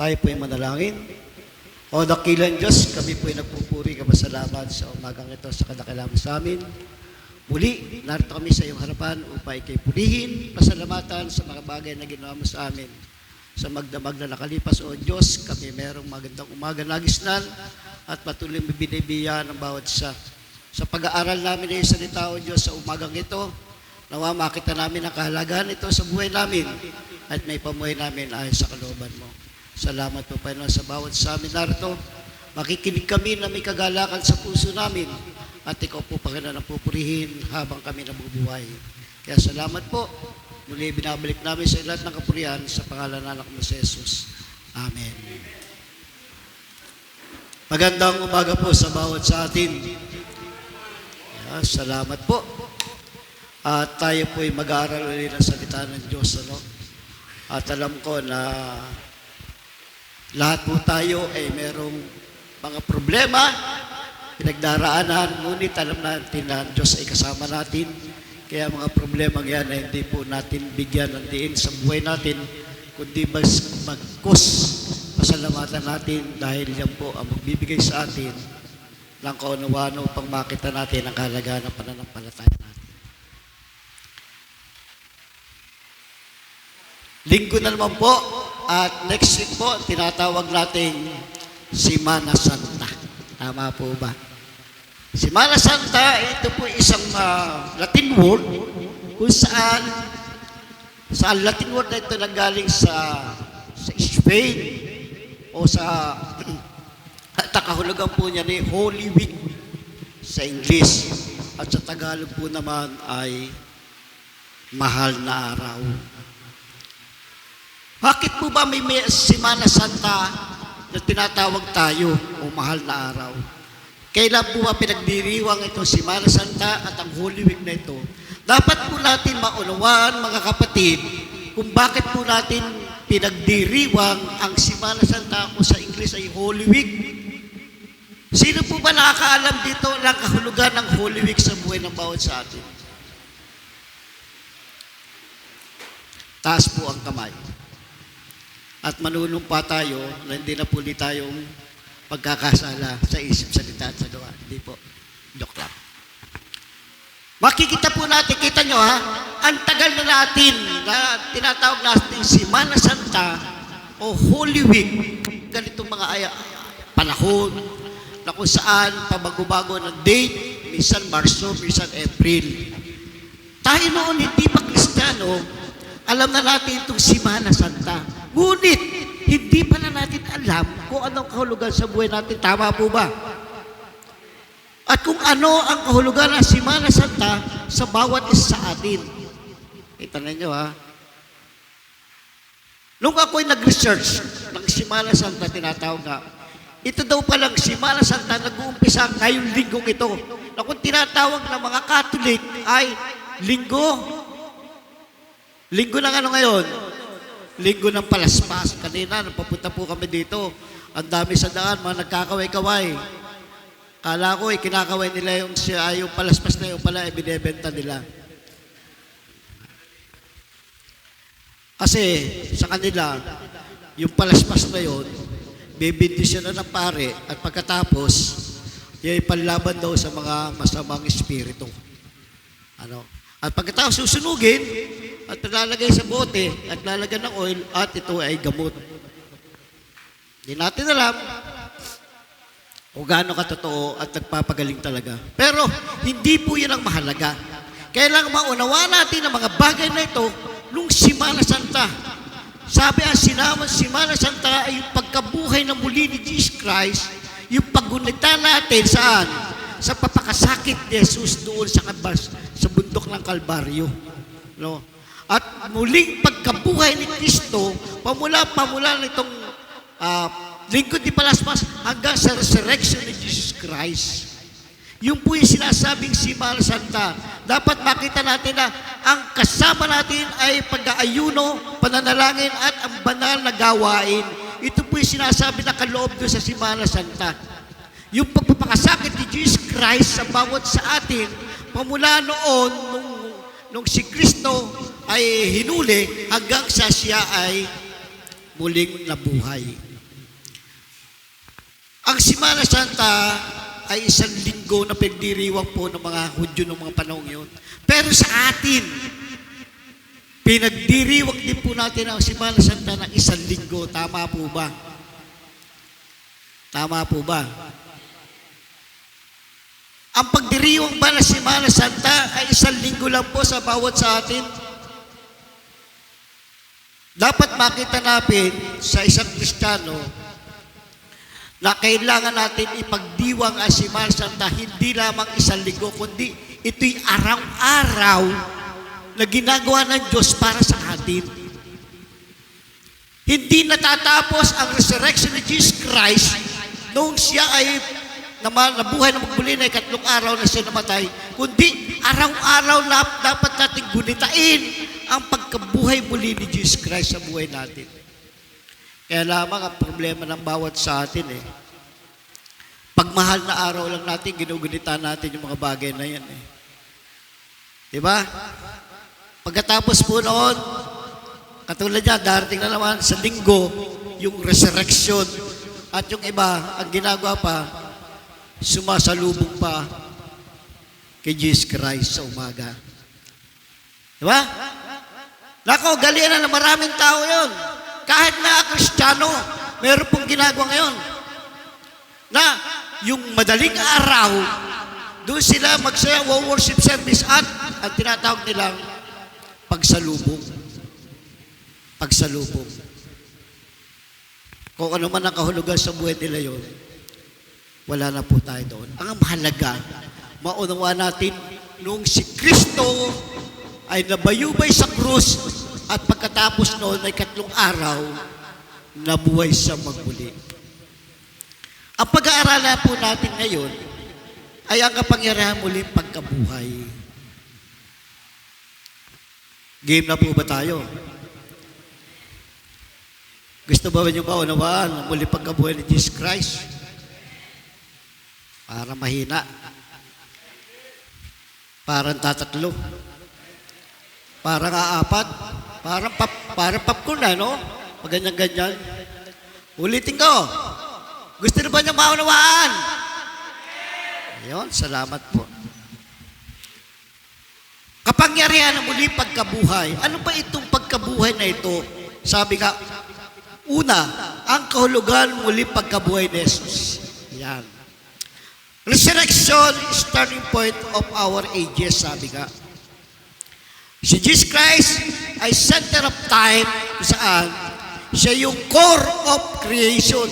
Tayo po ay manalangin. O dakilang Diyos, kami po ay nagpupuri kapasalamat sa umagang ito sa kadakilang sa amin. Muli, narito kami sa iyong harapan upang ikay purihin, pasalamatan sa mga bagay na ginawa mo sa amin. Sa magdamag na nakalipas, O Diyos, kami merong magandang umaga nagisnan at patuloy mo binibiyan ng bawat isa. Sa pag-aaral namin ng salita, O Diyos, sa umagang ito, nawa makita namin ang kahalagahan ito sa buhay namin at may pamuhay namin ayon sa kalooban mo. Salamat po, Panginoon, sa bawat sa amin narito. Makikinig kami na may kagalakan sa puso namin at ikaw po, Panginoon, ang pupurihin habang kami nabubuhay. Kaya salamat po. Muli binabalik namin sa lahat ng kapurihan sa pangalan ng anak mo si Jesus. Amen. Magandang umaga po sa bawat sa atin. Salamat po. At tayo po ay mag-aaral ulit ng salita ng Diyos. At alam ko na lahat po tayo ay merong mga problema, pinagdaraanan, ngunit alam natin na Diyos ay kasama natin. Kaya mga problema yan ay hindi po natin bigyan ng diin sa buhay natin, kundi magkus pasalamatan natin dahil yan po ang magbibigay sa atin ng kaunawaan upang makita natin ang kahalagahan ng pananampalataya natin. Linggo na naman po, at next week po, tinatawag natin Semana Santa. Tama po ba? Semana Santa, ito po isang Latin word kung saan sa Latin word na ito nanggaling sa Spain o sa kahulugan po niya ni Holy Week sa English at sa Tagalog po naman ay mahal na araw. Bakit po ba may Semana Santa na tinatawag tayo o mahal na araw? Kailan po ba pinagdiriwang itong Semana Santa at ang Holy Week na ito? Dapat po natin maunawaan, mga kapatid, kung bakit po natin pinagdiriwang ang Semana Santa o sa English ay Holy Week. Sino po ba nakakaalam dito ng kahulugan ng Holy Week sa buhay ng bawat sa atin? Taas po ang kamay. At manunumpa tayo na hindi na po tayong pagkakasala sa isip, salita at sa gawa. Hindi po. Joke lang. Makikita po natin, kita nyo ha, ang tagal na natin na tinatawag natin Semana Santa o Holy Week. Ganitong mga panahon na kung saan pabago-bago ng date, minsan Marso, minsan April. Tayo noon hindi pa Kristiyano, alam na natin itong Semana Santa. Ngunit, hindi pa na natin alam kung anong kahulugan sa buhay natin. Tama po ba? At kung ano ang kahulugan ng Semana Santa sa bawat isa sa atin. Kita ninyo ha. Nung ako'y nag-research ng Semana Santa, tinatawag na, ito daw palang Semana Santa nag-uumpisa ngayong linggong ito. Na kung tinatawag ng mga Catholic ay linggo ng ano ngayon? Linggo ng palaspas. Kanina, napapunta po kami dito. Ang dami sa daan, mga nagkakaway-kaway. Kala ko, kinakaway nila yung palaspas na yung pala, binibenta nila. Kasi, sa kanila, yung palaspas na yun, bibindisyon na ng pare, at pagkatapos, yung panlaban daw sa mga masamang espiritu. At pagkatapos susunugin, at lalagay sa bote, at lalagyan ng oil, at ito ay gamot. Hindi natin alam kung gaano katotoo at nagpapagaling talaga. Pero, hindi po yan ang mahalaga. Kailangan maunawa natin ang mga bagay na ito nung Semana Santa. Sabi ang Semana Santa ay yung pagkabuhay na muli ni Jesus Christ, yung paggunita natin saan? Sa papakasakit ni Jesus doon sa bundok ng Kalbaryo. No? At muling pagkabuhay ni Kristo, pamula nitong lingkod ni Palaspas hanggang sa resurrection ni Jesus Christ. Yung po yung sinasabing Semana Santa. Dapat makita natin na ang kasama natin ay pag-aayuno, pananalangin at ang banal na gawain. Ito po yung sinasabi na kaloob doon sa Semana Santa. Yung pagpapakasakit ni Jesus Christ sa bawat sa atin, pamula noon, nung si Kristo ay hinuli hanggang sa siya ay muling nabuhay. Semana Santa ay isang linggo na pagdiriwang po ng mga Hudyo ng mga panahon yun. Pero sa atin, pinagdiriwang din po natin ang Semana Santa ng isang linggo. Tama po ba? Tama po ba? Ang pagdiriwang ba ng Semana Santa ay isang linggo lang po sa bawat sa atin? Dapat makita natin sa isang Kristiyano na kailangan natin ipagdiwang ang Semana Santa hindi lamang isang linggo, kundi ito'y araw-araw na ginagawa ng Diyos para sa atin. Hindi natatapos ang resurrection ni Jesus Christ noong siya ay nabuhay na magmuli na ikatlong araw na siya namatay, kundi araw-araw na dapat natin gunitain ang pagkabuhay muli ni Jesus Christ sa buhay natin. Kaya lamang ang problema ng bawat sa atin pagmahal na araw lang natin, ginugunita natin yung mga bagay na yan Diba? Pagkatapos po noon, katulad niya, darating na naman sa linggo, yung resurrection. At yung iba, ang ginagawa pa, sumasalubong pa kay Jesus Christ sa umaga. Diba? Nako, galian na maraming tao yon. Kahit na Kristiyano, meron pong ginagawa ngayon. Na, yung madaling araw, doon sila magsaya worship service at ang tinatawag nilang pagsalubong. Pagsalubong. Kung ano man ang kahulugan sa buhay nila yon, wala na po tayo doon. Ang mahalaga, maunawa natin nung si Kristo ay nabayubay sa krus at pagkatapos noon ay ikatlong araw, nabuhay sa magmuli. Ang pag-aaralan po natin ngayon ay ang kapangyarihan muli pagkabuhay. Game na po ba tayo? Gusto ba niyo maunawaan ang muli pagkabuhay ni Jesus Christ? Para mahina. Parang tatatlo. Parang aapat. Parang popcorn na, no? Pag ganyan-ganyan. Ulitin ko. Gusto na ba niyo maunawaan? Ayun, salamat po. Kapangyarihan ng muli pagkabuhay. Ano ba itong pagkabuhay na ito? Sabi nga, una, ang kahulugan muli pagkabuhay ni Jesus. Yan. Resurrection is turning point of our ages, sabi nga. Si Jesus Christ ay center of time kung saan siya yung core of creation.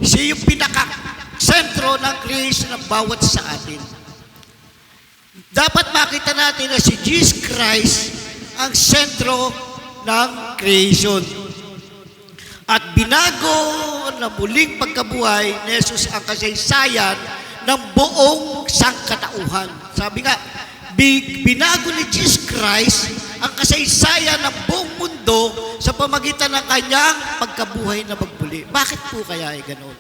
Siya yung pinaka-sentro ng creation ng bawat sa atin. Dapat makita natin na si Jesus Christ ang sentro ng creation. At binago na muling pagkabuhay ni Jesus ang kasaysayan ng buong sangkatauhan. Sabi nga, binago ni Jesus Christ ang kasaysayan ng buong mundo sa pamagitan ng kanyang pagkabuhay na magmuli. Bakit po kaya ay ganoon?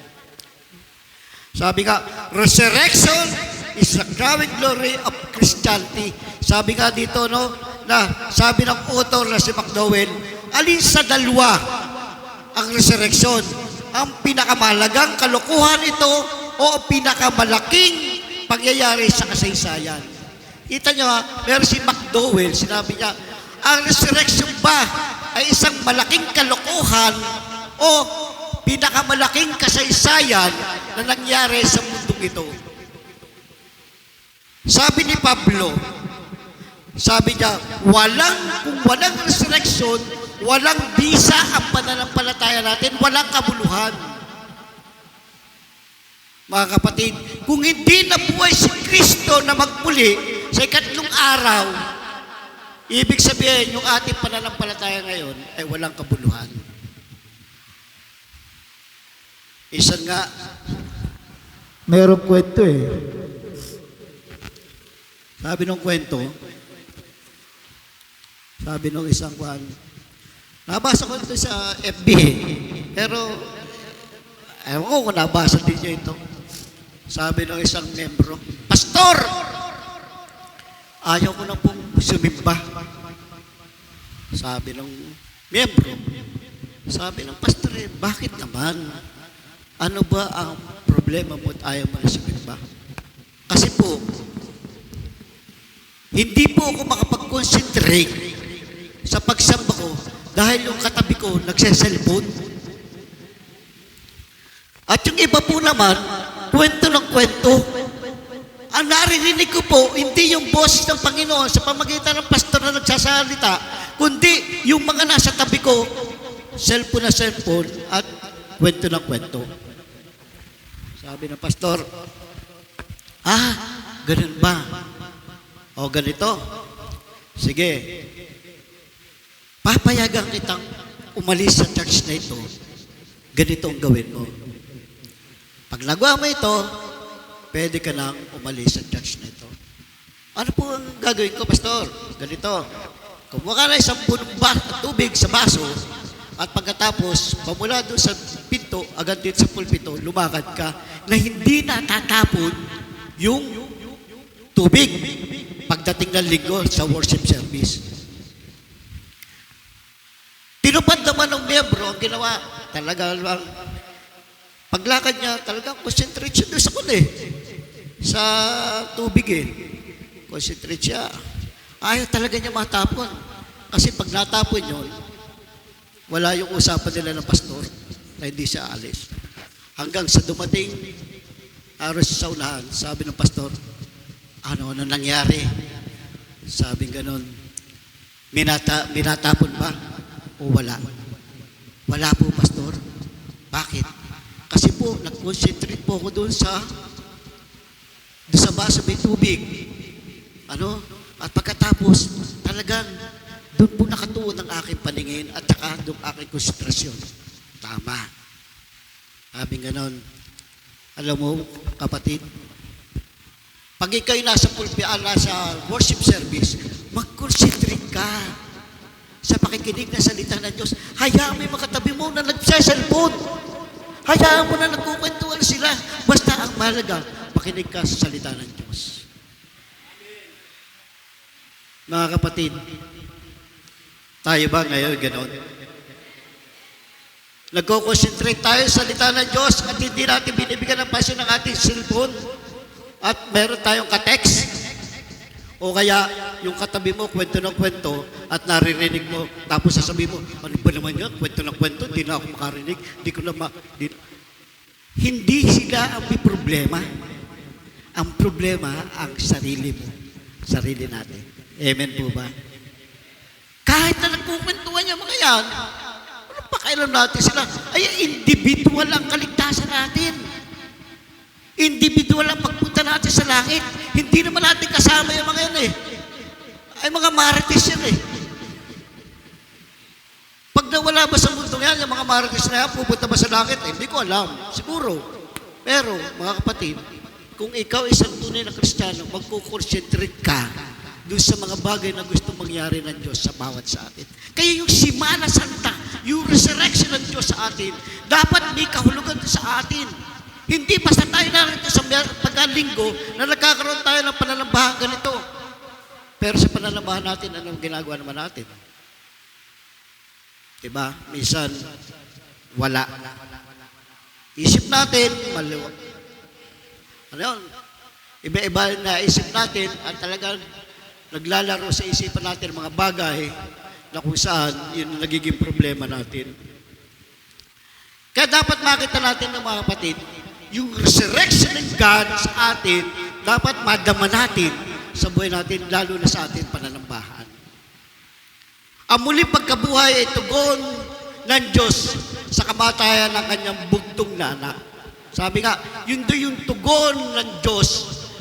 Sabi nga, resurrection is the crowning glory of Christianity. Sabi nga dito, no, na sabi ng author na si McDowell, alin sa dalawa ang resurrection? Ang pinakamahalagang kalokohan ito o ang pinakamalaking pangyayari sa kasaysayan? Kita nyo meron si McDowell, sinabi niya, ang resurrection ba ay isang malaking kalokohan o pinakamalaking kasaysayan na nangyari sa mundong ito? Sabi ni Pablo, sabi niya, kung walang resurrection, walang bisa ang pananampalataya natin, walang kabuluhan. Mga kapatid, kung hindi nabuhay si Kristo na magmuli sa ikatlong araw, ibig sabihin, yung ating pananampalataya ngayon ay walang kabuluhan. Isa nga, mayroong kwento Sabi nung kwento, sabi nung isang kwan, nabasa ko ito sa FB, pero ewan ko kung nabasa din niyo ito. Sabi nung isang membro, Pastor, ayaw ko na pong sumimba. Sabi nung membro, sabi ng pastor, bakit naman? Ano ba ang problema? problema mo at ayaw mo na sagot ba? Kasi po, hindi po ako makapag-concentrate sa pagsamba ko dahil yung katabi ko nagse-cellphone. At yung iba po naman, kwento ng kwento. Ang naririnig ko po, hindi yung boses ng Panginoon sa pamagitan ng pastor na nagsasalita, kundi yung mga nasa tabi ko, cellphone na cellphone at kwento ng kwento. Sabi ng pastor, ganun ba? O ganito. Sige, papayagan kitang umalis sa church na ito. Ganito ang gawin mo. Pag nagawa mo ito, pwede ka nang umalis sa church na ito. Ano po ang gagawin ko, pastor? Ganito. Kumuha ka na isang punong tubig sa baso at pagkatapos, pamula doon sa pinto, agad dito sa pulpito, lumakad ka na hindi natatapon yung tubig pagdating ng linggo sa worship service. Tinupad naman ng miyembro ang ginawa. Talaga lang, paglakad niya, talagang concentrate siya doon sa tubig Concentrate siya. Ayaw talaga niya matapon. Kasi pag natapon yun, wala yung usapan nila ng pastor na hindi siya alis. Hanggang sa dumating araw sa unahan, sabi ng pastor, ano nangyari? Sabi ganon, minatapon ba? O wala? Wala po, pastor. Bakit? Kasi po, nag-concentrate po ako doon sa baso may tubig. At pagkatapos, talagang doon po nakatuon ang aking paningin at saka doon aking konsentrasyon. Tama. Sabi ganon, alam mo, kapatid, pag ikaw'y nasa worship service, mag-concentrate ka sa pakikinig na salita ng Diyos. Hayaan mo yung makatabi mo na nagsa-cellphone. Hayaan mo na nagkukwentuhan sila. Basta ang mahalaga, makinig ka sa salita ng Diyos. Mga kapatid, tayo ba ngayon ganon? Nagko-concentrate tayo sa salita ng Diyos at hindi natin binibigyan ng pansin ng ating cellphone at meron tayong ka-text o kaya yung katabi mo kwento ng kwento at naririnig mo tapos sasabihin mo, ano ba naman yan? Kwento ng kwento, hindi na ako makarinig, hindi sila ang may problema. Ang problema ang sarili mo, sarili natin. Amen po ba? Kahit na nagkukwentuhan yung mga yan, ano pa kailan natin sila? Ay, individual ang kaligtasan natin. Individual ang pagpunta natin sa langit. Hindi naman natin kasama yung mga yan Ay, mga marites yan Pag nawala ba sa mundo yan, yung mga marites na yan, pupunta ba sa langit? Hindi ko alam. Siguro. Pero, mga kapatid, kung ikaw isang tunay na Kristiyano, magkukonsentrate ka doon sa mga bagay na gusto mangyari ng Diyos sa bawat sa atin. Kaya yung Simana Santa, yung resurrection ng Diyos sa atin, dapat may kahulugan sa atin. Hindi basta tayo narito sa pagkalinggo na nagkakaroon tayo ng pananambahan ganito. Pero sa pananambahan natin, anong ginagawa naman natin? Diba? Minsan, wala. Isip natin, maliwa. Ano yun? Iba-iba na isip natin at talagang naglalaro sa isipan natin mga bagay na kung saan yun ang nagiging problema natin. Kaya dapat makita natin ng mga kapatid, yung resurrection ng God sa atin, dapat madama natin sa buhay natin, lalo na sa ating pananambahan. Ang muling pagkabuhay ay tugon ng Diyos sa kamatayan ng kanyang bugtong na anak. Sabi nga, yun doon yung tugon ng Diyos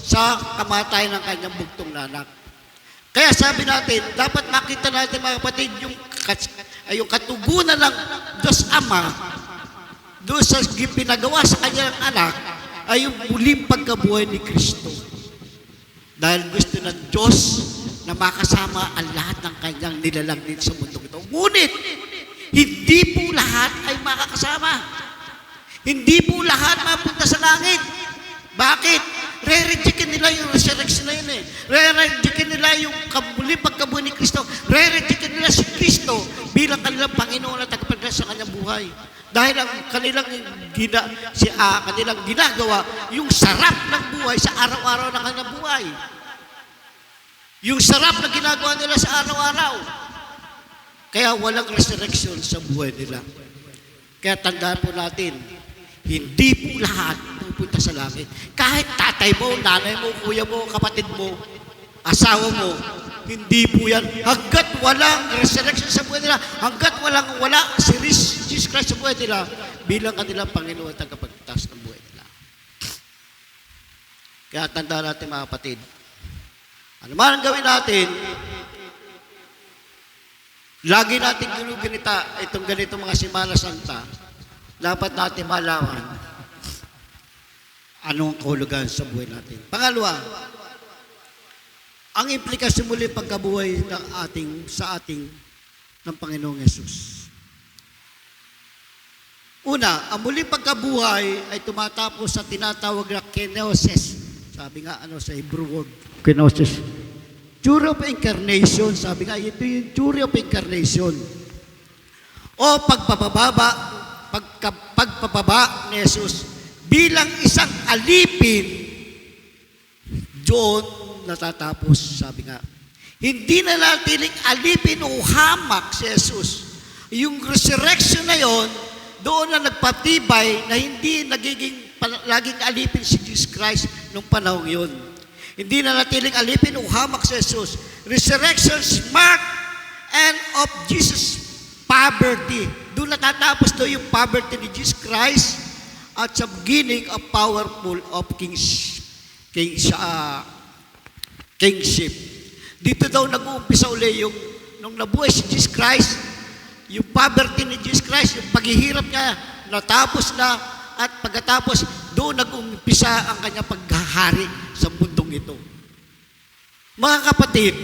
sa kamatayan ng kanyang bugtong na anak. Kaya sabi natin, dapat makita natin mga kapatid, yung katugunan ng Diyos Ama doon sa pinagawa sa kanyang anak ay yung muling pagkabuhay ni Kristo. Dahil gusto ng Diyos na makasama ang lahat ng kanyang nilalang din sa mundo ito. Ngunit, hindi po lahat ay makakasama. Hindi po lahat mapunta sa langit. Bakit? Re-rejectin nila yung resurrection na yun Re-rejectin nila yung muling pagkabuhay ni Kristo. Re-rejectin nila si Kristo bilang kanilang Panginoon at tagapagligtas sa kanyang buhay. Dahil ang kanilang ginagawa, yung sarap ng buhay sa araw-araw na kanilang buhay. Yung sarap na ginagawa nila sa araw-araw. Kaya walang resurrection sa buhay nila. Kaya tandaan po natin, hindi po lahat pupunta sa langit. Kahit tatay mo, nanay mo, kuya mo, kapatid mo, asawa mo, hindi po yan. Hanggat walang resurrection sa buhay nila, hanggat wala si Jesus Christ sa buhay nila, bilang kanilang Panginoon at tagapagligtas ng buhay nila. Kaya tandaan natin mga kapatid, ano man ang gawin natin, lagi natin ginugunita itong ganito mga Semana Santa, dapat natin malaman anong kahulugan sa buhay natin. Pangalawa, ang implikasyon muli pagkabuhay sa ating ng Panginoong Yesus. Una, ang muling pagkabuhay ay tumatapos sa tinatawag na kenosis. Sabi nga sa Hebrew word, kenosis. Theory of incarnation, sabi nga, ito yung theory of incarnation. O pagpapababa ni Jesus bilang isang alipin, doon natatapos, sabi nga. Hindi na natiling alipin o hamak si Jesus. Yung resurrection na yon, doon na nagpatibay na hindi laging alipin si Jesus Christ nung panahong yun. Hindi na natiling alipin o hamak si Jesus. Resurrection's mark and of Jesus' poverty. Doon natatapos doon yung poverty ni Jesus Christ at sa beginning of powerful of kingship. Dito daw nag-uumpisa uli yung nung nabuhay si Jesus Christ, yung poverty ni Jesus Christ, yung paghihirap niya, natapos na, at pagkatapos, doon nag-uumpisa ang kanyang paghahari sa mundong ito. Mga kapatid,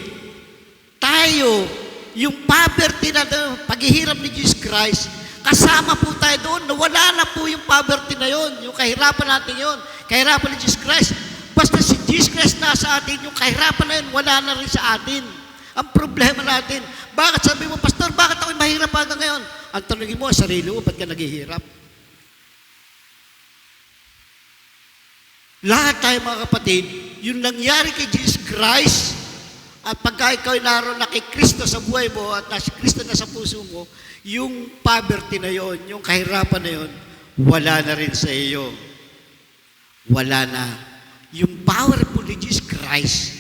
tayo, yung poverty na paghihirap ni Jesus Christ, kasama po tayo doon, nawala na po yung poverty na yon, yung kahirapan natin yon, kahirapan ni Jesus Christ. Basta si Jesus Christ nasa atin, yung kahirapan na yun, wala na rin sa atin. Ang problema natin, bakit sabi mo, Pastor, bakit ako'y mahirap hanggang ngayon? Ang tanongin mo, sarili mo, ba't ka naghihirap? Lahat tayo mga kapatid, yung nangyari kay Jesus Christ, at pagka ikaw naroon na kay Kristo sa buhay mo, at si Kristo na sa puso mo, yung poverty na yon, yung kahirapan na yon, wala na rin sa iyo. Wala na. Yung powerful ni Jesus Christ,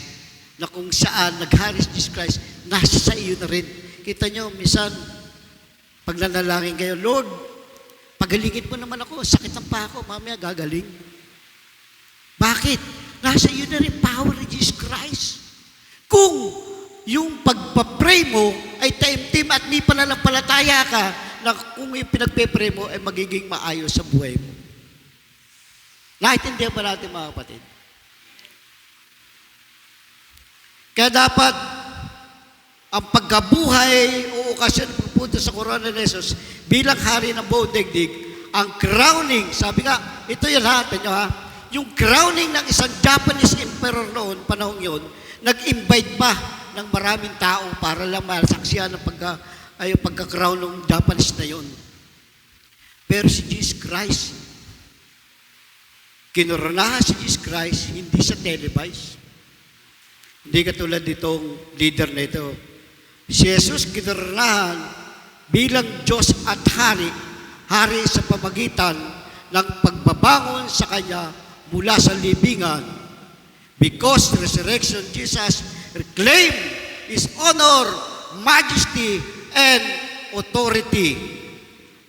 na kung saan naghari si Jesus Christ, nasa sa iyo na rin. Kita nyo, minsan, pag nanalangin kayo, Lord, pagalingin mo naman ako, sakit ang pa ako, mamaya gagaling. Bakit? Nasa iyo na rin power ni Jesus Christ. Kung yung pagpapray mo ay taimtim at may pananampalataya ka, na kung yung pinagpe-pray mo ay magiging maayos sa buhay mo. Naintindihan ba natin mga kapatid? Kaya dapat ang pagkabuhay o okasyon ng pagpunta sa korona ni Jesus bilang hari ng buong daigdig, ang crowning, sabi nga, ito yan natin nyo ha, yung crowning ng isang Japanese emperor noon, panahong yun, nag-invite pa ng maraming tao para lang masaksiyan ng pagka-crown ng Japanese na yun. Pero si Jesus Christ, kinoronahan si Jesus Christ, hindi sa televise. Hindi katulad nitong leader na ito. Si Jesus kinoronahan bilang Diyos at hari sa pamagitan ng pagbabangon sa Kanya mula sa libingan. Because the resurrection, Jesus reclaimed His honor, majesty, and authority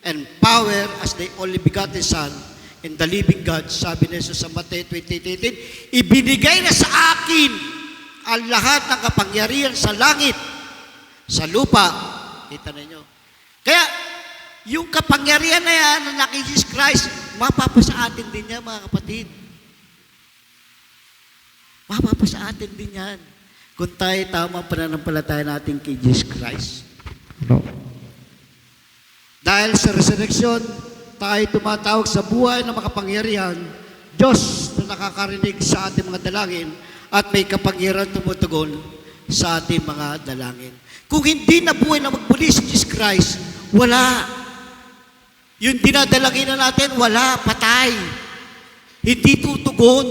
and power as the only begotten Son and the living God. Sabi ni Jesus sa Matthew 20:18, ibinigay na sa akin ang lahat ng kapangyarihan sa langit, sa lupa. Kita ninyo. Kaya, yung kapangyarihan na yan na kay Jesus Christ, mapapasa atin din yan, mga kapatid. Mapapasa atin din yan. Kung tayo tama pananampalataya natin kay Jesus Christ. No. Dahil sa resurrection, tayo tumatawag sa buhay ng makapangyarihan, Diyos na nakakarinig sa ating mga dalangin at may kapangyarihan tumutugon sa ating mga dalangin. Kung hindi na buhay na magbuli si Jesus Christ, wala. Yung dinadalangin na natin, wala, patay. Hindi tutugon.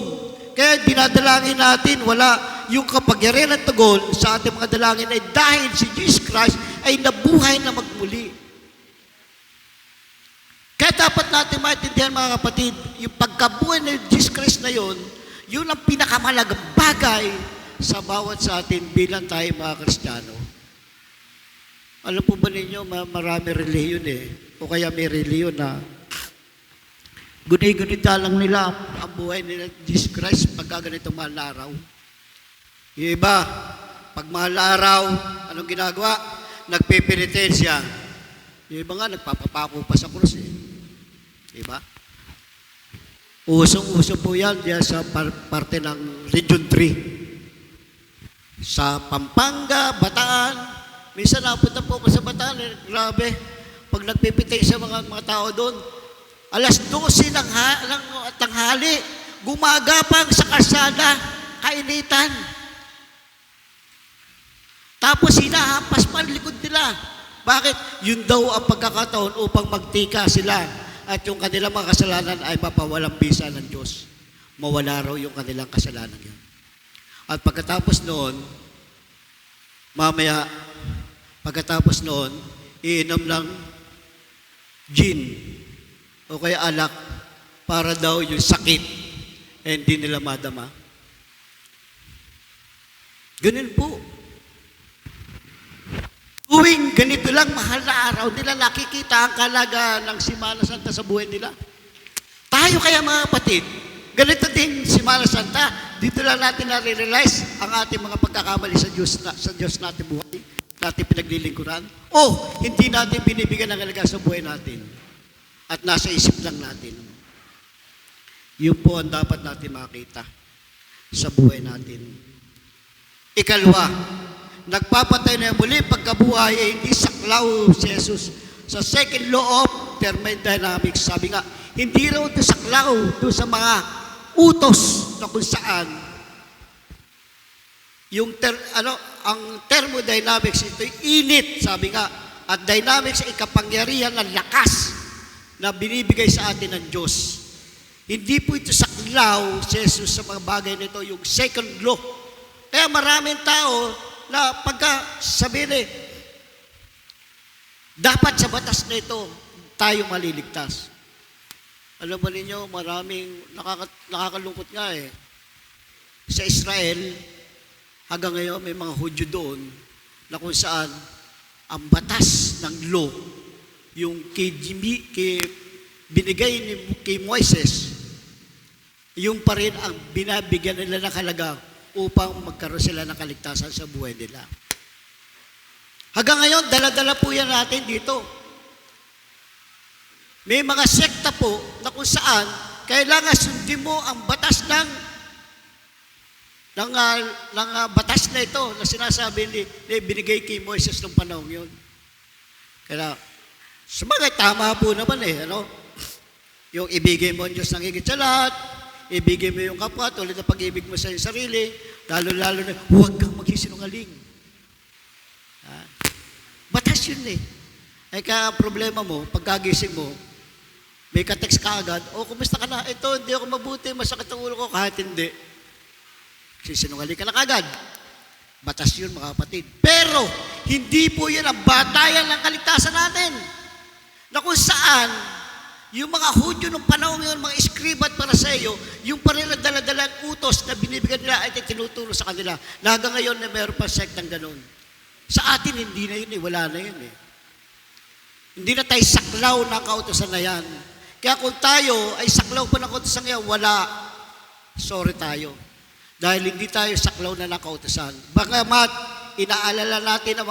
Kaya dinadalangin natin, wala. Yung kapagyarihan ng tugon sa ating mga dalangin ay dahil si Jesus Christ ay nabuhay na magmuli. Kaya dapat natin maintindihan mga kapatid, yung pagkabuhay ng Jesus Christ na yun ang pinakamalagang bagay sa bawat sa atin bilang tayo mga Kristiyano. Alam po ba ninyo, marami reliyon o kaya may reliyon na gunita lang nila ang buhay nila Jesus Christ pagka ganito mahal na araw. Yung iba, pag mahal na araw, anong ginagawa? Nagpepenitensya. Yung iba nga, nagpapapako pa sa krus Diba? Usong-uso po yan diyan sa parte ng Region 3. Sa Pampanga, Bataan, minsan napunta po sa Bataan, grabe. Pag nagpipitay sa mga tao doon, alas 12 ng tanghali, gumagapang sa kalsada, kainitan. Tapos hinahampas pa ang likod nila. Bakit? Yun daw ang pagkakataon upang magtika sila at yung kanilang mga kasalanan ay mapawalang bisa ng Diyos. Mawala raw yung kanilang kasalanan yun. At pagkatapos noon, pagkatapos noon, iinom ng gin o kaya alak para daw yung sakit hindi nila madama. Ganun po. Tuwing ganito lang, mahal na araw nila, nakikita ang kalaga ng Semana Santa sa buhay nila. Tayo kaya mga kapatid, ganito din Semana Santa, dito lang natin na-realize ang ating mga pagkakamali sa Diyos natin buhay, natin pinaglilingkuran. O, hindi natin binibigyan ng halaga sa buhay natin. At nasa isip lang natin. Yun po ang dapat natin makita sa buhay natin. Ikalwa, nagpapatay na muli pagkabuhay ay hindi saklaw si Jesus. Sa second law of thermodynamics, sabi nga, hindi raw ito saklaw ito sa mga utos na kung saan ang thermodynamics, ito init, sabi nga, at dynamics ay kapangyarihan ng lakas na binibigay sa atin ng Diyos. Hindi po ito saklaw si Jesus sa mga bagay nito, yung second law. Kaya maraming tao na pagka sabihin dapat sa batas na ito, tayo maliligtas. Alam mo ninyo, maraming nakakalungkot nga Sa Israel, hanggang ngayon may mga Hudyo doon na kung saan ang batas ng law, yung binigay kay Moises, yung pa rin ang binabigyan nila ng halaga upang magkaroon sila ng kaligtasan sa buhay nila. Hanggang ngayon, dala-dala po yan natin dito. May mga sekta po na kung saan kailangan sundin mo ang batas ng batas na ito na sinasabi ni binigay kay Moises ng panahon yun. Kaya, sa mga tama po naman yung ibigay mo ang Diyos ng higit sa lahat, ibigay mo yung kapwa, tulad ng pag-ibig mo sa iyong sarili, lalo-lalo na, huwag kang magsisinungaling. Batas yun Ay kaya problema mo, pagkagising mo, may ka-text ka agad, kumusta ka na? Ito, hindi ako mabuti, masakit ang ulo ko, kahit hindi. Sisinungaling ka na kagad. Batas yun, mga kapatid. Pero, hindi po yun ang batayan ng kaligtasan natin. Na kung saan, yung mga Hudyo nung panahon yun, mga iskriba at paraseyo, yung pa rin dala-dalang utos na binibigyan nila ay tinuturo sa kanila. Na hanggang ngayon na meron pa sektang ganun. Sa atin, hindi na yun wala na yun Hindi na tayo saklaw ng kautosan na yan. Kaya kung tayo ay saklaw pa ng kautosan yan, wala. Sorry tayo. Dahil hindi tayo saklaw na ng kautosan. Bagamat, inaalala natin ang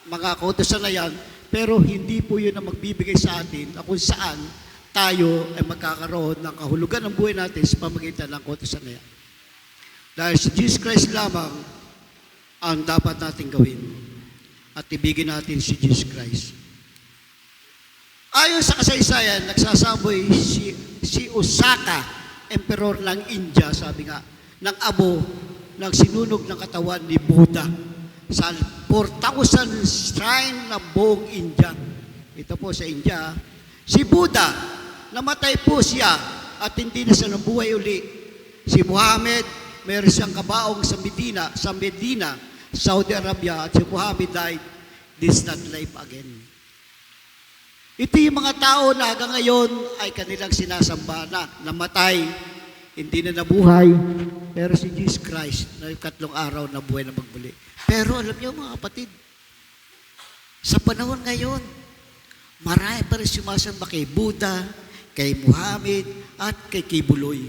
mga kautosan na yan, pero hindi po yun ang magbibigay sa atin na kung saan tayo ay magkakaroon ng kahulugan ng buhay natin sa pamagitan ng kautosan na yan. Dahil si Jesus Christ lamang ang dapat natin gawin at ibigin natin si Jesus Christ. Ayon sa kasaysayan, nagsasaboy si Osaka, emperor ng India, sabi nga, ng abo ng sinunog ng katawan ni Buddha sa 4,000 shrine ng buong India. ito po sa India, si Buddha, namatay po siya at hindi na siya nabuhay uli. Si Muhammad, meron siyang kabaong sa Medina, Saudi Arabia, at si Muhammad died, this not life again. Ito yung mga tao na hanggang ngayon ay kanilang sinasamba na namatay, hindi na nabuhay, pero si Jesus Christ, na yung 3 araw na buhay na magbuli. Pero alam niyo mga kapatid, sa panahon ngayon, marami pa rin sumasamba kay Buddha, kay Muhammad, at kay Kibuloy.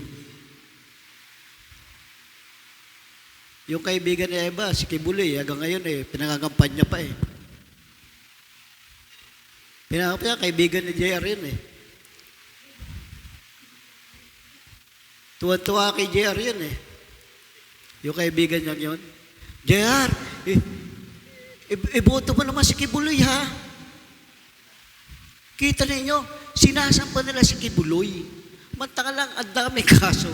Yung kaibigan ni Eva, si Kibuloy, hanggang ngayon pinangagampanya pa eh. Pinangampanya, kaibigan ni JR yun eh. Tuwa-tuwa kay JR yun eh. Yung kaibigan niya yun. JR, iboto mo naman si Kibuloy ha. Kita ninyo, sinasampa nila si Kibuloy. Mantaka lang, ang dami kaso.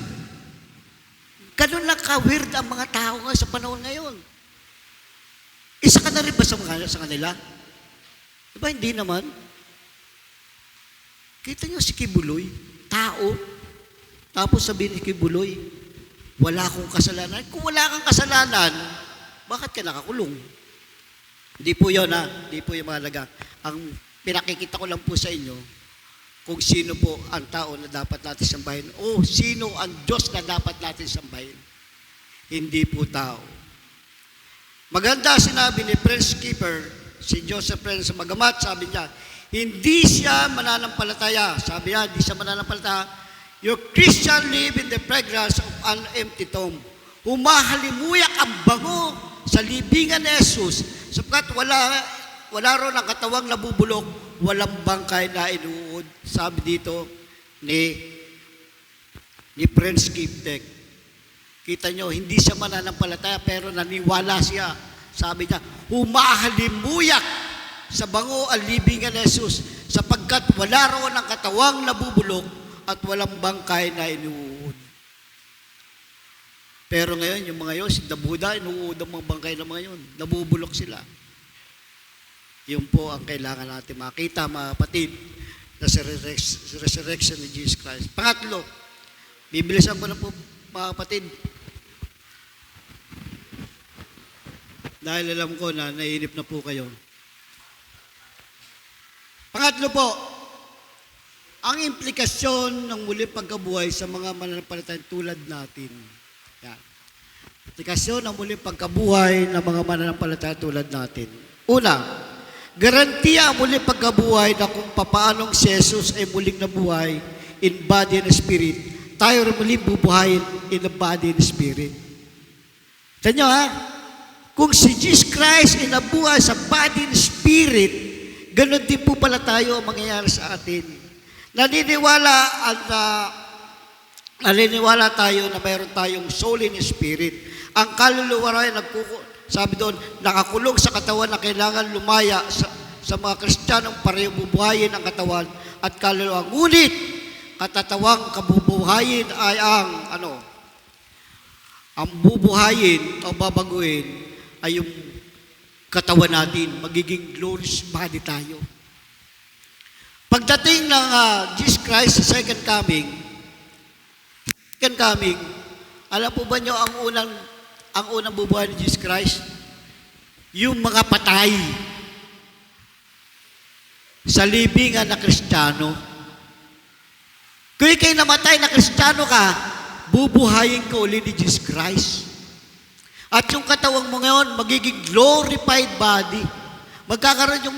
Ganun lang ka-weird ang mga tao nga sa panahon ngayon. Isa ka na rin ba sa kanila? Diba hindi naman? Kita nyo si Kibuloy, tao. Tapos sabihin ni Kibuloy, wala akong kasalanan. Kung wala kang kasalanan, bakit ka nakakulong? Hindi po yun ha, hindi po yung mahalaga. Ang pinakikita ko lang po sa inyo, kung sino po ang tao na dapat natin sambahin o sino ang Diyos na dapat natin sambahin. Hindi po tao. Maganda sinabi ni Prince Keeper, si Joseph Prince, magamat sabi niya, hindi siya mananampalataya. Sabi niya, hindi siya mananampalataya. Your Christian live in the fragrance of an empty tomb. Humahalimuyak ang bango sa libingan ni Jesus sapagkat wala ron ang katawang nabubulok, walang bangkay na inuud. Sabi dito ni Prince Kiptek. Kita nyo, hindi siya mananampalataya pero naniwala siya. Sabi niya, humahalimuyak sa bango ang libingan ni Jesus sapagkat wala ron ang katawang nabubulok at walang bangkay na inuud. Pero ngayon, yung mga yun, si Buddha, inuud ang mga bangkay ng mga yun. Nabubulok sila. Yun po ang kailangan natin makita, mga kapatid, na sa resurrection ni Jesus Christ. Pangatlo, bibilisan ko na po, mga kapatid. Dahil alam ko na naiinip na po kayo. Pangatlo po, ang implikasyon ng muling pagkabuhay sa mga mananampalataya tulad natin. Yan. Implikasyon ng muling pagkabuhay ng mga mananampalataya tulad natin. Una, garantiya ang muling pagkabuhay na kung papaanong si Jesus ay muling nabuhay in body and spirit, tayo rin muling bubuhayin in the body and spirit. Tanyo ha? Kung si Jesus Christ ay nabuhay sa body and spirit, ganun din po pala tayo ang mangyayari sa atin. Naniniwala tayo na mayroon tayong soul and spirit. Ang kaluluwa ay sabi doon, nakakulong sa katawan na kailangan lumaya sa mga Kristiyanong pareho bubuhayin ang katawan at kaluluwa. Ngunit, katatawang kabubuhayin ay ang bubuhayin o babaguhin ay yung katawan natin, magiging glorious body tayo. Pagdating ng Jesus Christ sa second coming, alam po ba nyo ang unang bubuhay ni Jesus Christ? Yung mga patay sa libingan na Kristiyano. Kung ikay namatay na Kristiyano ka, bubuhayin ka uli ni Jesus Christ. At yung katawang mo ngayon, magiging glorified body. Magkakaroon yung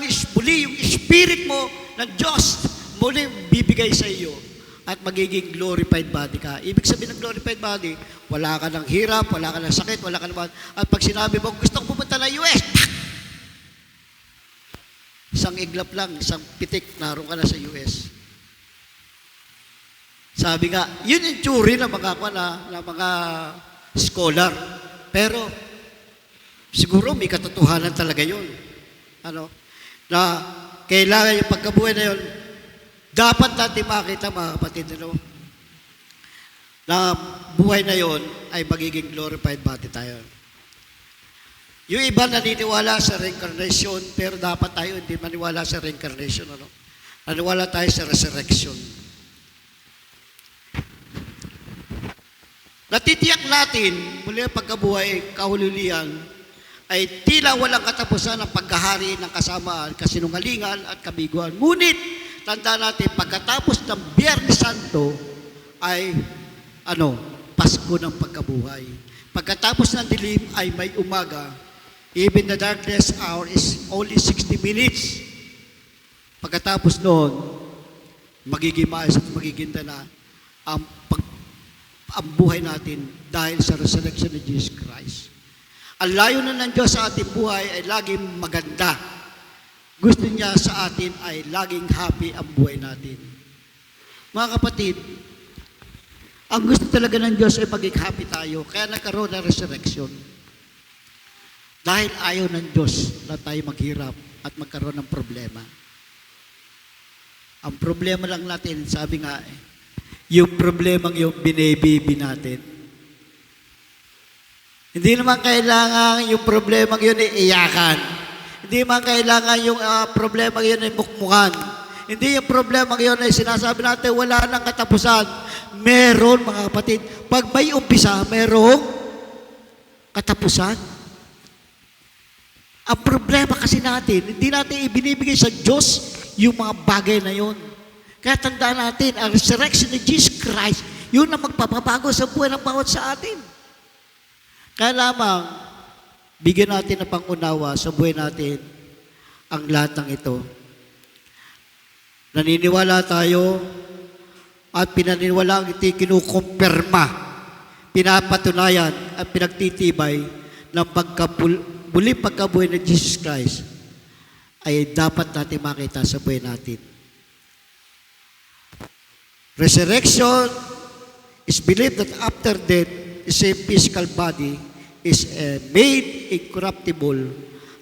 spirit mo ng Diyos muli bibigay sa iyo at magiging glorified body ka. Ibig sabihin ng glorified body, wala ka ng hirap, wala ka ng sakit, wala ka naman. At pag sinabi mo, gusto kong pumunta na US, isang iglap lang, isang pitik, naroon ka na sa US. Sabi nga, yun yung theory ng mga scholar. Pero, siguro may katotohanan talaga yun. Na kailangan yung pagkabuhay na yun, dapat natin makita, mga kapatid, na buhay na yun ay magiging glorified body tayo. Yung iba naniniwala sa reincarnation, pero dapat tayo hindi maniwala sa reincarnation. Ano? Naniwala tayo sa resurrection. Natitiyak natin, muli ang pagkabuhay, kahulihan, ay tila walang katapusan ang pagkahari ng kasamaan, kasinungalingan at kabiguan. Ngunit, tanda natin, pagkatapos ng Biyernes Santo, ay, Pasko ng pagkabuhay. Pagkatapos ng dilim ay may umaga. Even the darkness hour is only 60 minutes. Pagkatapos noon, magiging maayos at magiging na ang buhay natin dahil sa resurrection ni Jesus Christ. Ang layo na ng Diyos sa ating buhay ay laging maganda. Gusto niya sa atin ay laging happy ang buhay natin. Mga kapatid, ang gusto talaga ng Diyos ay maging happy tayo. Kaya nagkaroon ng resurrection. Dahil ayaw ng Diyos na tayo maghirap at magkaroon ng problema. Ang problema lang natin, sabi nga, yung problemang yung binibibi natin. Hindi naman kailangan yung problemang yun ay iyakan. Hindi naman kailangan yung problemang yun ay mukmukan. Hindi yung problemang yun ay sinasabi natin wala nang katapusan. Meron, mga kapatid. Pag may umpisa, merong katapusan. Ang problema kasi natin, hindi natin ibinibigay sa Diyos yung mga bagay na yun. Kaya tandaan natin, ang resurrection ni Jesus Christ, yun ang magpapabago sa buhay ng bawat sa atin. Kaya lamang, bigyan natin ng pangunawa sa buhay natin ang lahat ng ito. Naniniwala tayo at pinaniniwala ang iti kinukumpirma, pinapatunayan at pinagtitibay ng muling pagkabuhay ng Jesus Christ ay dapat natin makita sa buhay natin. Resurrection is believed that after death, the same physical body is made incorruptible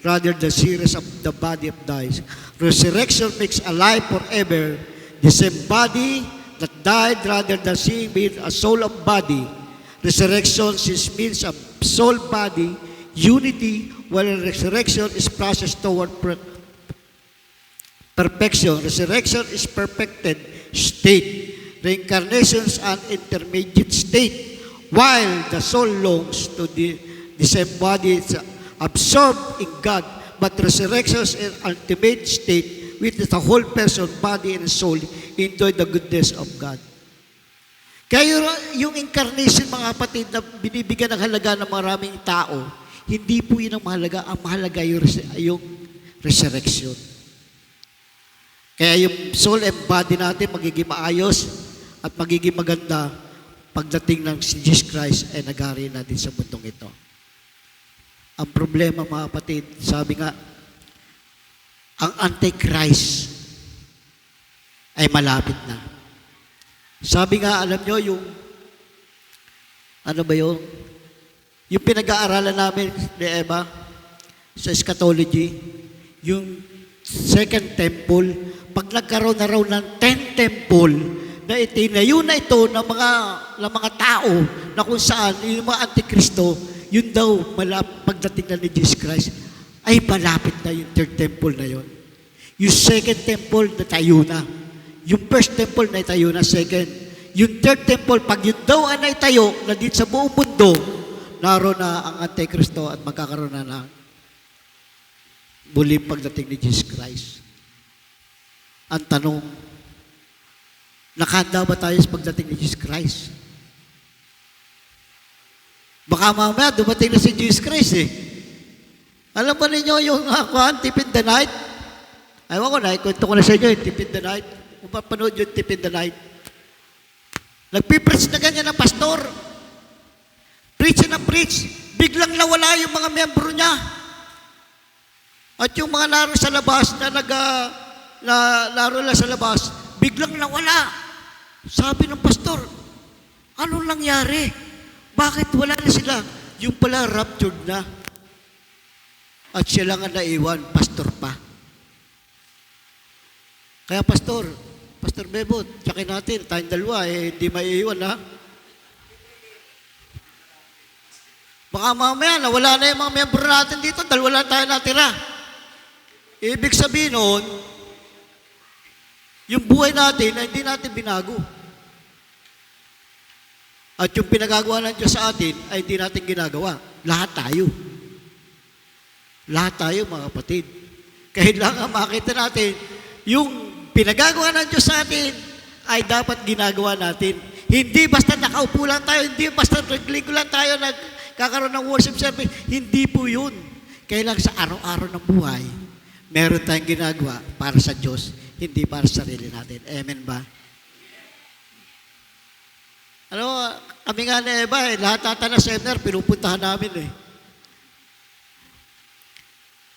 rather than series of the body of dies. Resurrection makes alive forever the same body that died rather than seeing made a soul of body. Resurrection is means of soul body unity, while resurrection is process toward perfection. Resurrection is perfected state. Reincarnation is an intermediate state, while the soul longs to the same body absorbed in God. But resurrection is an ultimate state, which is the whole person, body, and soul enjoy the goodness of God. Kaya yung incarnation, mga kapatid, na binibigyan ng halaga ng maraming tao, hindi po yun ang mahalaga. Ang mahalaga yung resurrection. Kaya yung soul and body natin magiging maayos at magiging maganda pagdating ng si Jesus Christ ay naghari natin sa mundong ito. Ang problema, mga kapatid, sabi nga, ang Antichrist ay malapit na. Sabi nga, alam nyo, yung yung pinag-aaralan namin ni Eva sa eschatology, yung second temple, pag nagkaroon na raw ng 10 temple, na itinayo na ito ng mga tao na kung saan yung mga antikristo, yun daw pagdating na ni Jesus Christ, ay malapit na yung third temple na yun. Yung second temple na tayo na. Yung first temple na tayo na, second. Yung third temple, pag yun daw ay naitayo na dito sa buong mundo, naroon na ang Antikristo at magkakaroon na ng muling pagdating ni Jesus Christ. Ang tanong, nakahanda ba tayo sa pagdating ni Jesus Christ? Baka mamaya dumating na si Jesus Christ eh. Alam ba ninyo yung Tip in the Night? Ayaw ko na, ikwento ko na sa inyo yung Tip in the Night. Kung papanood yung Tip in the Night. Nagpipreach na ganyan ng pastor. Preach na preach. Biglang nawala yung mga miyembro niya. At yung mga laro sa labas laro lang sa labas, biglang nawala. Sabi ng pastor, anong nangyari? Bakit wala na sila? Yung pala raptured na. At siya lang ang naiwan, pastor pa. Kaya Pastor Bebot, tsakin natin, tayong dalawa, hindi maiiwan ha. Baka mamaya, nawala na yung mga miyembro natin dito dahil wala tayo natira. Ibig sabihin nun, yung buhay natin ay hindi natin binago. At yung pinagagawa ng Diyos sa atin ay hindi natin ginagawa. Lahat tayo. Lahat tayo, mga kapatid. Kailangan makita natin, yung pinagagawa ng Diyos sa atin ay dapat ginagawa natin. Hindi basta nakaupo lang tayo, hindi basta nagligo lang tayo, nagkakaroon ng worship service. Hindi po yun. Kailangan sa araw-araw ng buhay, meron tayong ginagawa para sa Diyos, hindi para sa sarili natin. Amen ba? Ano, kami nga ni Eva, lahat nata na seminar, pinupuntahan namin eh.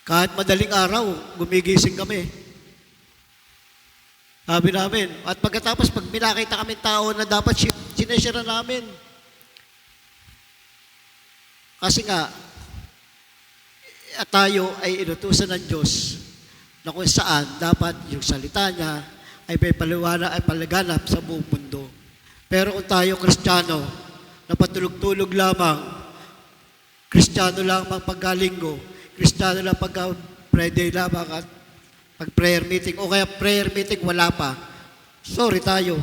Kahit madaling araw, gumigising kami. Sabi namin, at pagkatapos, pag minakita kami tao na dapat sineshare namin. Kasi nga, tayo ay inutusan ng Diyos na kung saan dapat yung salita niya ay may paliwanag ay palaganap sa buong mundo. Pero kung tayo Kristiyano, na patulog-tulog lamang, Kristiyano lamang pagkalinggo, Kristiyano lang pagka-Friday lamang at pag-prayer meeting, o kaya prayer meeting wala pa, sorry tayo,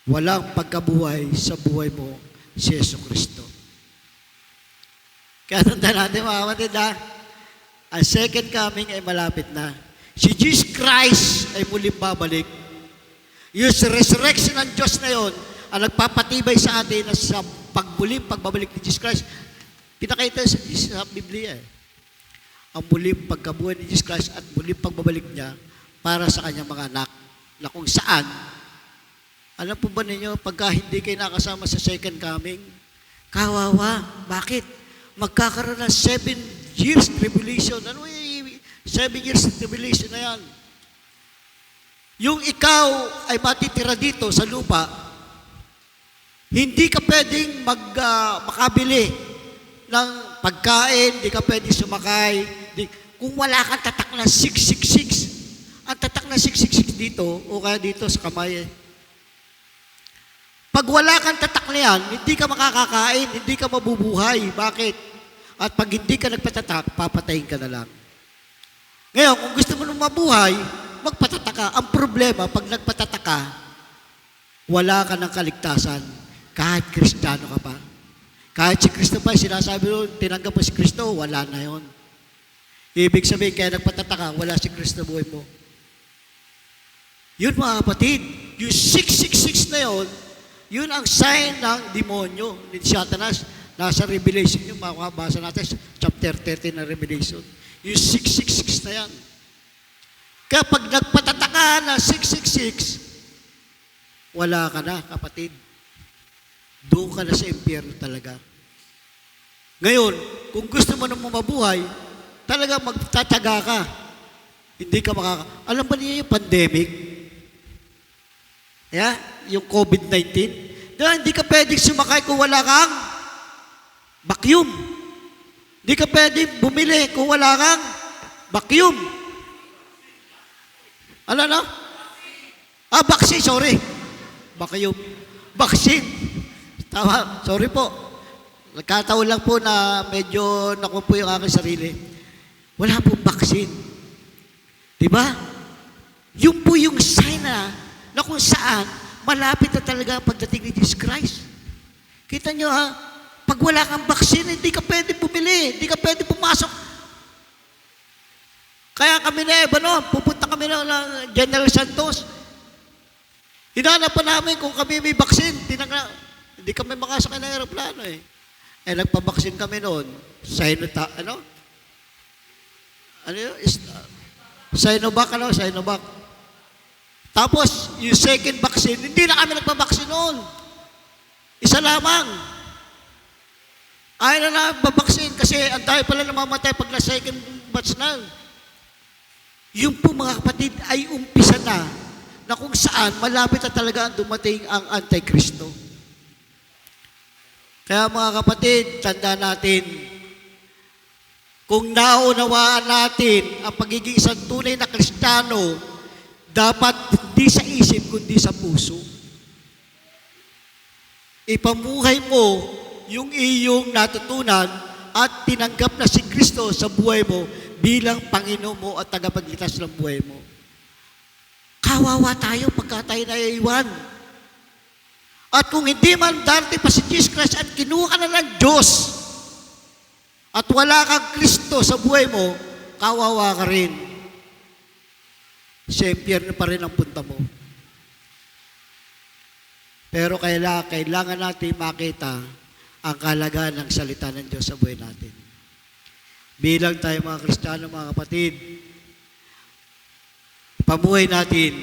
walang pagkabuhay sa buhay mo si Yesu Kristo. Kaya tanda natin mga kapatid ang second coming ay malapit na. Si Jesus Christ ay muling babalik. Yung resurrection ng Diyos na yon ang nagpapatibay sa atin na sa pagbabalik ni Jesus Christ. Pinakita sa Biblia ang muling pagkabuhay ni Jesus Christ at muling pagbabalik niya para sa kanyang mga anak na kung saan, alam po ba ninyo, pagka hindi kayo nakasama sa second coming, kawawa. Bakit? Magkakaroon ng 7 years tribulation. Ano yung 7 years tribulation na yan? Yung ikaw ay matitira dito sa lupa, hindi ka pwedeng makabili ng pagkain, hindi ka pwedeng sumakay. Kung wala kang tatak na 666, ang tatak na 666 dito, o kaya dito sa kamay. Pag wala kang tatak na yan, hindi ka makakakain, hindi ka mabubuhay. Bakit? At pag hindi ka nagpatatak, papatayin ka na lang. Ngayon, kung gusto mo nang mabuhay, magpatataka. Ang problema, pag nagpatataka, wala ka ng kaligtasan. Kahit Kristiyano ka pa. Kahit si Kristo pa, sinasabi mo, tinanggap mo si Kristo, wala na yon. Ibig sabihin, kaya nagpatataka, wala si Kristo buhay mo. Yun mga kapatid, yung 666 na yon, yun ang sign ng demonyo, ni Satanas. Nasa Revelation yung makakabasa natin, chapter 13 na Revelation. Yung 666 na yan. Kapag nagpatataka na 666, wala ka na, kapatid. Doon ka na sa impyerno talaga. Ngayon, kung gusto mo na mabuhay, talaga magtataga ka. Hindi ka Alam ba niyo yung pandemic? Yeah? Yung COVID-19? Diba, hindi ka pwedeng sumakay kung wala kang vacuum. Hindi ka pwedeng bumili kung wala kang vacuum. Ano na? Vaccine, sorry. Vacuum. Vaccine. Tama, sorry po. Nagkataon lang po na medyo naku po yung aking sarili. Wala pong vaccine. Diba? Yun po yung sign na kung saan malapit na talaga ang pagdating ni Jesus Christ. Kita nyo pag wala kang vaccine, hindi ka pwede bumili, hindi ka pwede pumasok. Kaya kami na pupunta kami na General Santos. Hinanap pa namin kung kami may vaccine. Hindi kami makasakay ng aeroplano eh. Nagpa-vaccine kami noon. Sinovac. Sinovac. Tapos, yung second vaccine, hindi na kami nagpa-vaccine noon. Isa lamang. Ayaw na nagpa-vaccine kasi ang tayo pala namamatay pag na second batch na. Yung po mga kapatid ay umpisa na kung saan malapit na talaga ang dumating ang Antikristo. Kaya mga kapatid, tanda natin, kung naunawaan natin ang pagiging isang tunay na Kristiyano, dapat hindi sa isip, kundi sa puso. Ipamuhay mo yung iyong natutunan at tinanggap na si Kristo sa buhay mo bilang Panginoon mo at tagapagligtas ng buhay mo. Kawawa tayo pagka tayo naiiwan. At kung hindi man darating pa si Jesus Christ at kinuha ka na ng Diyos at wala kang Kristo sa buhay mo, kawawa ka rin. Sa impyerno pa rin ang punta mo. Pero kailangan natin makita ang kahalagaan ng salita ng Diyos sa buhay natin. Bilang tayo mga Kristiyano, mga kapatid, pamuhay natin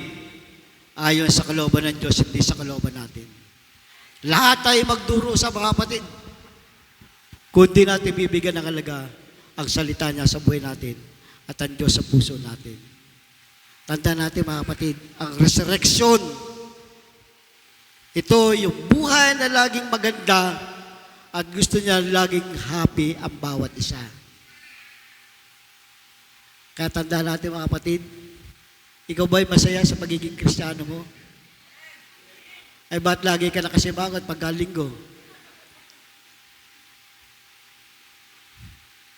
ayon sa kalooban ng Diyos, hindi sa kalooban natin. Lahat tayo magduro sa mga kapatid. Kundi natin bibigyan ng halaga ang salita niya sa buhay natin at ang Diyos sa puso natin. Tandaan natin mga kapatid, ang resurrection, ito yung buhay na laging maganda at gusto niya laging happy ang bawat isa. Kaya tandaan natin mga kapatid, ikaw ba'y masaya sa pagiging Kristiyano mo? Ay ba't lagi ka nakasimangot pagkalinggo?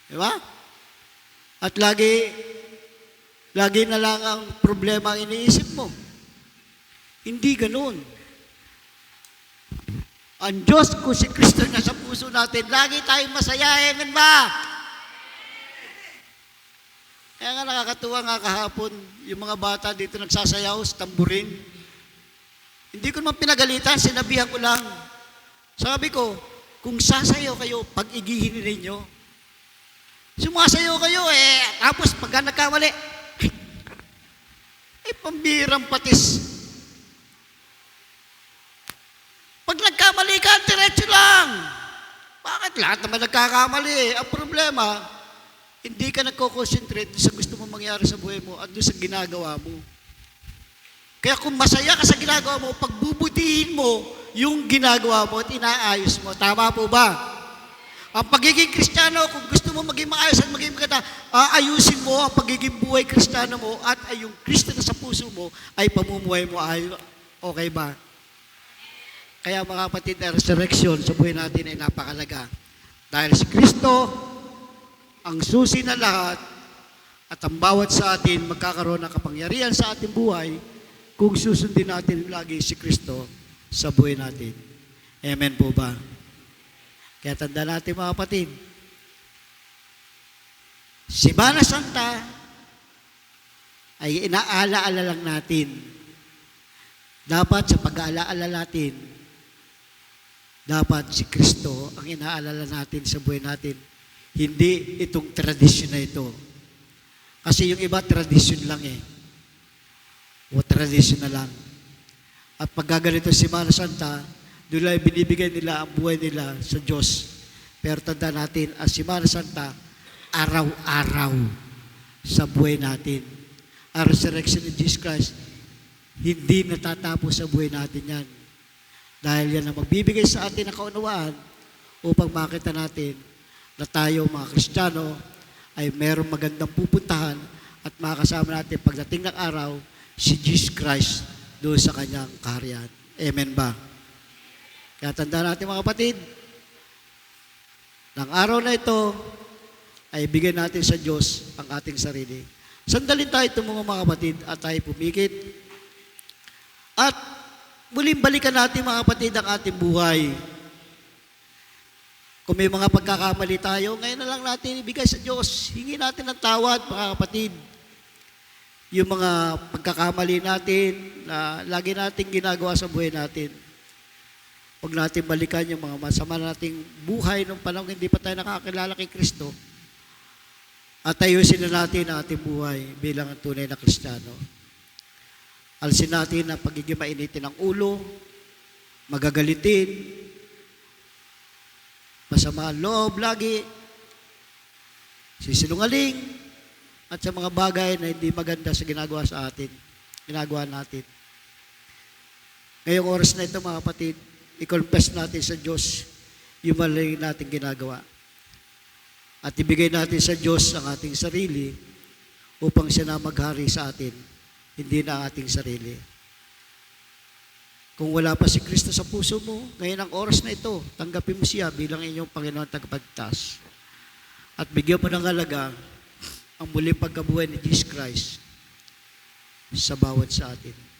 Diba? At lagi na lang ang problema ang iniisip mo. Hindi ganun. Ang Diyos, kung si Kristo na sa puso natin, lagi tayong masaya. Amen ba? Kaya nga nakakatuwa nga kahapon, yung mga bata dito nagsasayaw sa tamburin. Hindi ko naman pinagalitan, sinabihan ko lang. Sabi ko, kung sasayaw kayo, pag-igihin ninyo. Sumasayaw kayo tapos pagka nagkamali, pambirang patis. Pag nagkamali ka, diretso lang. Bakit? Lahat naman nagkakamali. Ang problema, hindi ka nagko-concentrate sa gusto mong mangyari sa buhay mo at doon sa ginagawa mo. Kaya kung masaya ka sa ginagawa mo, pagbubutihin mo yung ginagawa mo at inaayos mo. Tama po ba? Ang pagiging Kristiyano, kung gusto mo maging maayos at maging maganda, aayusin mo ang pagiging buhay Kristiyano mo at ay yung Kristo na sa puso mo ay pamumuhay mo ayos. Okay ba? Kaya mga kapatid, na resurrection sa buhay natin ay napakalaga. Dahil si Kristo, ang susi na lahat, at ang bawat sa atin magkakaroon ng kapangyarihan sa ating buhay kung susundin natin lagi si Kristo sa buhay natin. Amen po ba? Kaya tanda natin mga kapatid, Semana Santa ay inaalaala lang natin. Dapat sa pag-aalaala natin, dapat si Kristo ang inaalala natin sa buhay natin. Hindi itong tradisyon na ito. Kasi yung iba, tradisyon lang O tradisyon na lang. At pagkaganito si Semana Santa, doon lang binibigay nila ang buhay nila sa Diyos. Pero tanda natin, ang Semana Santa, araw-araw sa buhay natin. Ang resurrection of Jesus Christ, hindi natatapos sa buhay natin yan. Dahil yan ang magbibigay sa atin ng kaunawaan upang makita natin na tayo mga Kristiyano ay mayroong magandang pupuntahan at makakasama natin pagdating ng araw si Jesus Christ doon sa kanyang kaharian. Amen ba? Kaya tandaan natin mga kapatid, ng araw na ito ay bigyan natin sa Diyos ang ating sarili. Sandalin tayo tumungo mga kapatid at tayo pumikit. At muling balikan natin mga kapatid ang ating buhay. Kung may mga pagkakamali tayo, ngayon na lang natin ibigay sa Diyos. Hingi natin ng tawad mga kapatid. Yung mga pagkakamali natin na lagi nating ginagawa sa buhay natin. Huwag natin balikan yung mga masama nating buhay nung panahon hindi pa tayo nakakilala kay Kristo. At ayusin na natin ang ating buhay bilang ang tunay na Kristiyano. Alisin natin ang pagiging mainitin ng ulo, magagalitin, masama ang loob lagi, sisinungaling, at sa mga bagay na hindi maganda sa ginagawa natin. Ngayong oras na ito mga kapatid, i-confess natin sa Diyos yung mali natin ginagawa. At ibigay natin sa Diyos ang ating sarili upang siya na maghari sa atin, hindi na ang ating sarili. Kung wala pa si Kristo sa puso mo, ngayon ang oras na ito, tanggapin mo siya bilang inyong Panginoon at tagapagligtas. At bigyan mo ng halaga ang muling pagkabuhay ni Jesus Christ sa bawat sa atin.